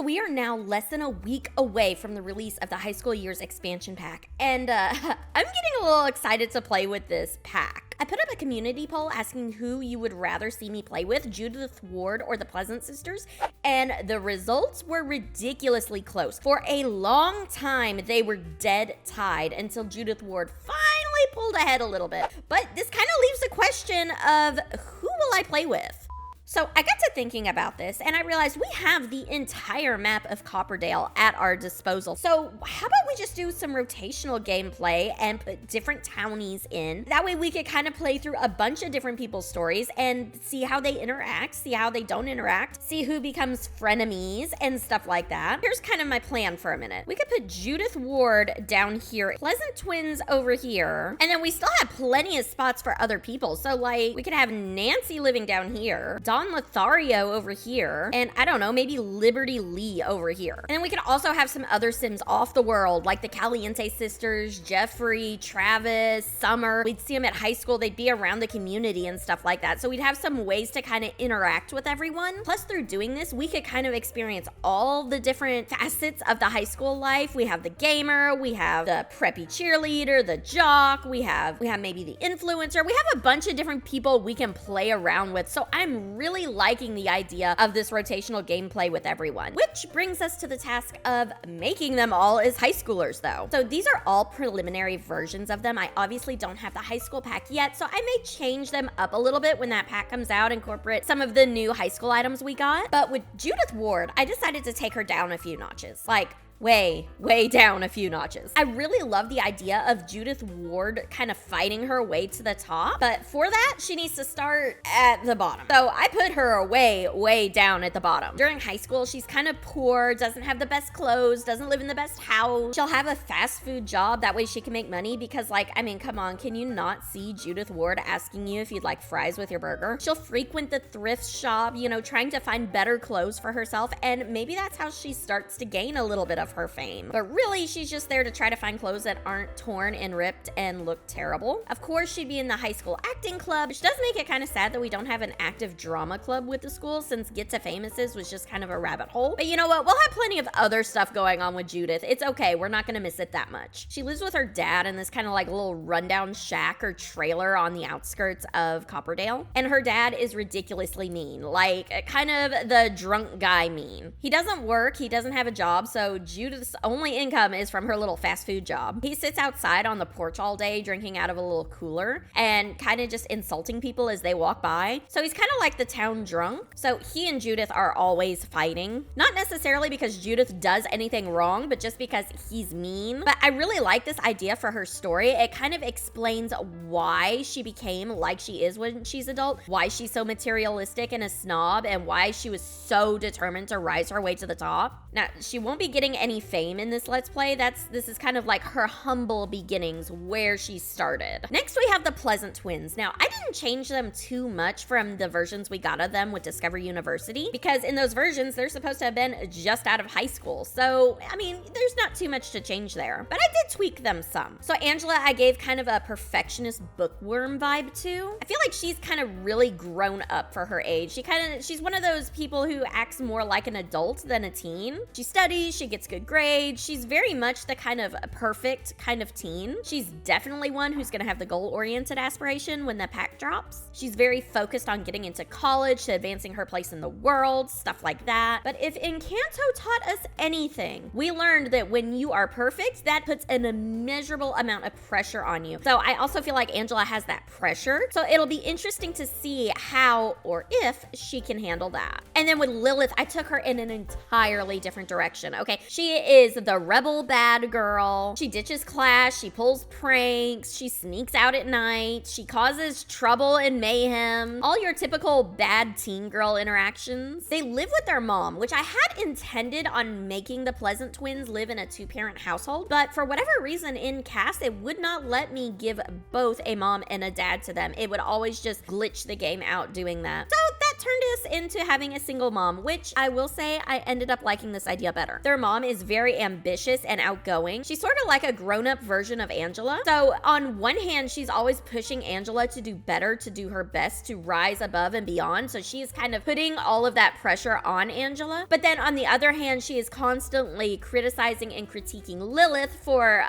So we are now less than a week away from the release of the High School Years expansion pack, and I'm getting a little excited to play with this pack. I put up a community poll asking who you would rather see me play with, Judith Ward or the Pleasant Sisters, and the results were ridiculously close. For a long time, they were dead tied until Judith Ward finally pulled ahead a little bit. But this kind of leaves the question of who will I play with? So I got to thinking about this, and I realized we have the entire map of Copperdale at our disposal. So how about we just do some rotational gameplay and put different townies in? That way we could kind of play through a bunch of different people's stories and see how they interact, see how they don't interact, see who becomes frenemies and stuff like that. Here's kind of my plan for a minute. We could put Judith Ward down here, Pleasant Twins over here, and then we still have plenty of spots for other people. So like we could have Nancy living down here, Don Lothario over here, and I don't know, maybe Liberty Lee over here. And then we could also have some other Sims off the world, like the Caliente sisters, Jeffrey, Travis, Summer. We'd see them at high school. They'd be around the community and stuff like that. So we'd have some ways to kind of interact with everyone. Plus, through doing this, we could kind of experience all the different facets of the high school life. We have the gamer, we have the preppy cheerleader, the jock, we have maybe the influencer. We have a bunch of different people we can play around with. So I'm really liking the idea of this rotational gameplay with everyone, which brings us to the task of making them all as high schoolers though. So these are all preliminary versions of them. I obviously don't have the high school pack yet, so I may change them up a little bit when that pack comes out, incorporate some of the new high school items we got. But with Judith Ward, I decided to take her down a few notches. Like, way down a few notches. I really love the idea of Judith Ward kind of fighting her way to the top, but for that, she needs to start at the bottom. So I put her way down at the bottom. During high school, she's kind of poor, doesn't have the best clothes, doesn't live in the best house. She'll have a fast food job, that way she can make money because like, I mean, come on, can you not see Judith Ward asking you if you'd like fries with your burger? She'll frequent the thrift shop, you know, trying to find better clothes for herself, and maybe that's how she starts to gain a little bit of her fame. But really, she's just there to try to find clothes that aren't torn and ripped and look terrible. Of course, she'd be in the high school acting club, which does make it kind of sad that we don't have an active drama club with the school, since Get to Famouses was just kind of a rabbit hole. But you know what? We'll have plenty of other stuff going on with Judith. It's okay. We're not going to miss it that much. She lives with her dad in this kind of like little rundown shack or trailer on the outskirts of Copperdale. And her dad is ridiculously mean, like kind of the drunk guy mean. He doesn't work. He doesn't have a job. So Judith's only income is from her little fast food job. He sits outside on the porch all day drinking out of a little cooler and kind of just insulting people as they walk by. So he's kind of like the town drunk. So he and Judith are always fighting. Not necessarily because Judith does anything wrong, but just because he's mean. But I really like this idea for her story. It kind of explains why she became like she is when she's adult, why she's so materialistic and a snob, and why she was so determined to rise her way to the top. Now, she won't be getting any fame in this Let's Play. This is kind of like her humble beginnings, where she started. Next, we have the Pleasant Twins. Now, I didn't change them too much from the versions we got of them with Discover University, because in those versions, they're supposed to have been just out of high school. So, I mean, there's not too much to change there, but I did tweak them some. So Angela, I gave kind of a perfectionist bookworm vibe to. I feel like she's kind of really grown up for her age. She's one of those people who acts more like an adult than a teen. She studies, she gets good grades. She's very much the kind of perfect kind of teen. She's definitely one who's gonna have the goal-oriented aspiration when the pack drops. She's very focused on getting into college, to advancing her place in the world, stuff like that. But if Encanto taught us anything, we learned that when you are perfect, that puts an immeasurable amount of pressure on you. So I also feel like Angela has that pressure. So it'll be interesting to see how or if she can handle that. And then with Lilith, I took her in an entirely different direction, okay? She is the rebel bad girl. She ditches class, she pulls pranks, she sneaks out at night, she causes trouble and mayhem. All your typical bad teen girl interactions. They live with their mom, which I had intended on making the Pleasant Twins live in a two-parent household, but for whatever reason in cast, it would not let me give both a mom and a dad to them. It would always just glitch the game out doing that. So that turned us into having a single mom, which I will say I ended up liking this idea better. Their mom is very ambitious and outgoing. She's sort of like a grown-up version of Angela. So on one hand, she's always pushing Angela to do better, to do her best, to rise above and beyond. So she is kind of putting all of that pressure on Angela. But then on the other hand, she is constantly criticizing and critiquing Lilith for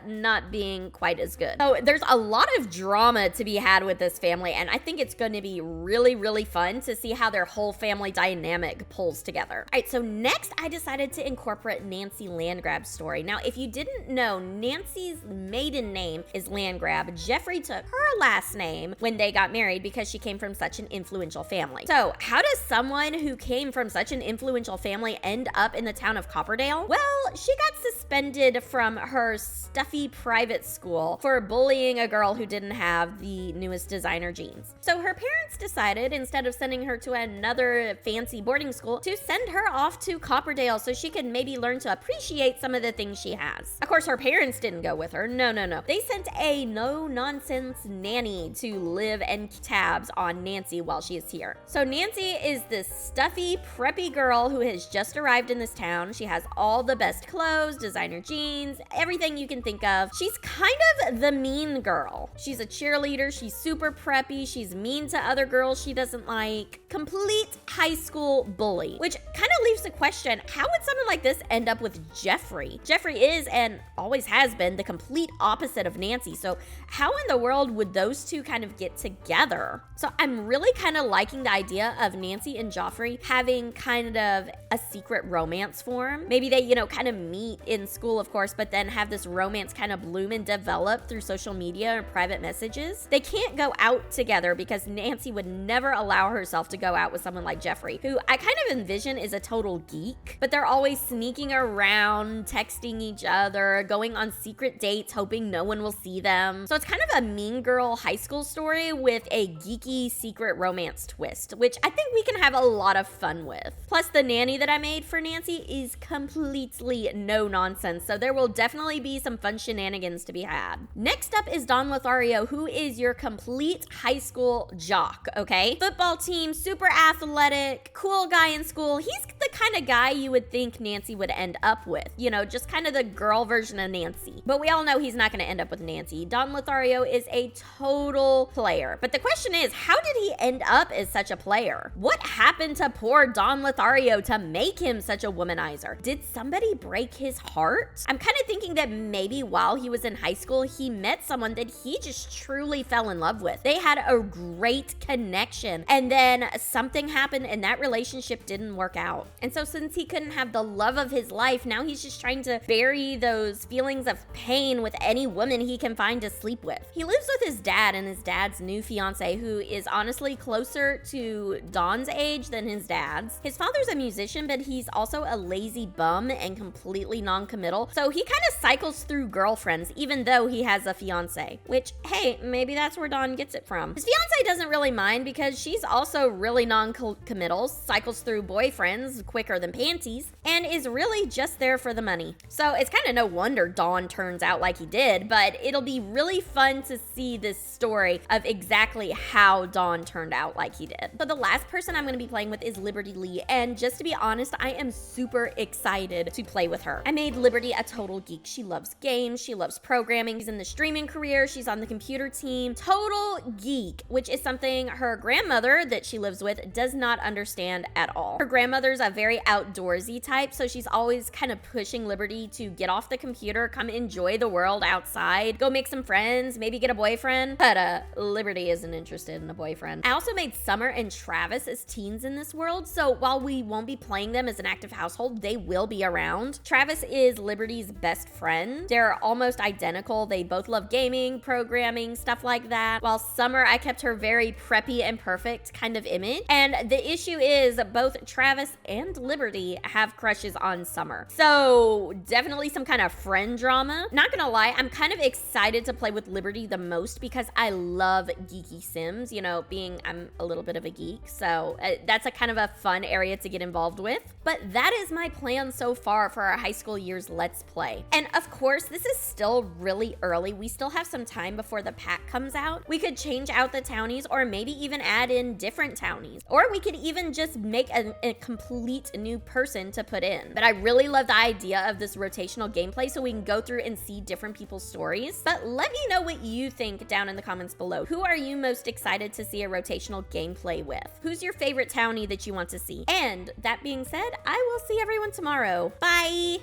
not being quite as good. So there's a lot of drama to be had with this family, and I think it's going to be really, really fun to see how their whole family dynamic pulls together. All right, so next I decided to incorporate Nancy Landgrab's story. Now, if you didn't know, Nancy's maiden name is Landgrab. Jeffrey took her last name when they got married because she came from such an influential family. So how does someone who came from such an influential family end up in the town of Copperdale? Well, she got suspended from her stuffy private school for bullying a girl who didn't have the newest designer jeans. So her parents decided, instead of sending her to another fancy boarding school, to send her off to Copperdale so she could maybe learn to appreciate some of the things she has. Of course, her parents didn't go with her. No. They sent a no-nonsense nanny to live and keep tabs on Nancy while she is here. So Nancy is this stuffy, preppy girl who has just arrived in this town. She has all the best clothes, designer jeans, everything you can think of. She's kind of the mean girl. She's a cheerleader. She's super preppy. She's mean to other girls she doesn't like. Complete high school bully, which kind of leaves the question, how would someone like this end up with Jeffrey? Jeffrey is, and always has been, the complete opposite of Nancy. So how in the world would those two kind of get together? So I'm really kind of liking the idea of Nancy and Joffrey having kind of a secret romance form. Maybe they, kind of meet in school, of course, but then have this romance kind of bloom and develop through social media or private messages. They can't go out together because Nancy would never allow herself to go out with someone like Jeffrey, who I kind of envision is a total geek, but they're always sneaking around, texting each other, going on secret dates, hoping no one will see them. So it's kind of a mean girl high school story with a geeky secret romance twist, which I think we can have a lot of fun with. Plus, the nanny that I made for Nancy is completely no nonsense, so there will definitely be some fun shenanigans to be had. Next up is Don Lothario, who is your complete high school jock, okay? Football team, super athletic, cool guy in school. He's the kind of guy you would think Nancy would end up with, just kind of the girl version of Nancy. But we all know he's not going to end up with Nancy. Don Lothario is a total player. But the question is, how did he end up as such a player? What happened to poor Don Lothario to make him such a womanizer? Did somebody break his heart? I'm kind of thinking that maybe while he was in high school, he met someone that he just truly fell in love with. They had a great connection, and then something happened and that relationship didn't work out. And so since he couldn't have the love of his life, now he's just trying to bury those feelings of pain with any woman he can find to sleep with. He lives with his dad and his dad's new fiance, who is honestly closer to Don's age than his dad's. His father's a musician, but he's also a lazy bum and completely non-committal. So he kind of cycles through girlfriends, even though he has a fiance, which, hey, maybe that's where Don gets it from. His fiance doesn't really mind because she's also really non-committal, cycles through boyfriends quicker than panties, and is really just there for the money. So it's kind of no wonder Don turns out like he did, but it'll be really fun to see this story of exactly how Don turned out like he did. So the last person I'm going to be playing with is Liberty Lee, and just to be honest, I am super excited to play with her. I made Liberty a total geek. She loves games, she loves programming, she's in the streaming career, she's on the computer team. Total geek, which is something her grandmother that she lives with does not understand at all. Her grandmother's a very outdoorsy type, so she's always kind of pushing Liberty to get off the computer, come enjoy the world outside, go make some friends, maybe get a boyfriend. But Liberty isn't interested in a boyfriend. I also made Summer and Travis as teens in this world, so while we won't be playing them as an active household, they will be around. Travis is Liberty's best friend. They're almost identical. They both love gaming, programming, stuff like that. While Summer, I kept her very preppy and perfect kind of image. And the issue is both Travis and Liberty have crushes on Summer. So definitely some kind of friend drama. Not gonna lie, I'm kind of excited to play with Liberty the most because I love geeky Sims, I'm a little bit of a geek. So that's a kind of a fun area to get involved with. But that is my plan so far for our high school years Let's Play. And of course, this is still really early. We still have some time before the pack comes out. We could change out the townies or maybe even add in different townies. Or we could even just make a complete new person to put in. But I really love the idea of this rotational gameplay so we can go through and see different people's stories. But let me know what you think down in the comments below. Who are you most excited to see a rotational gameplay with? Who's your favorite townie that you want to see? And that being said, I will see everyone tomorrow. Bye!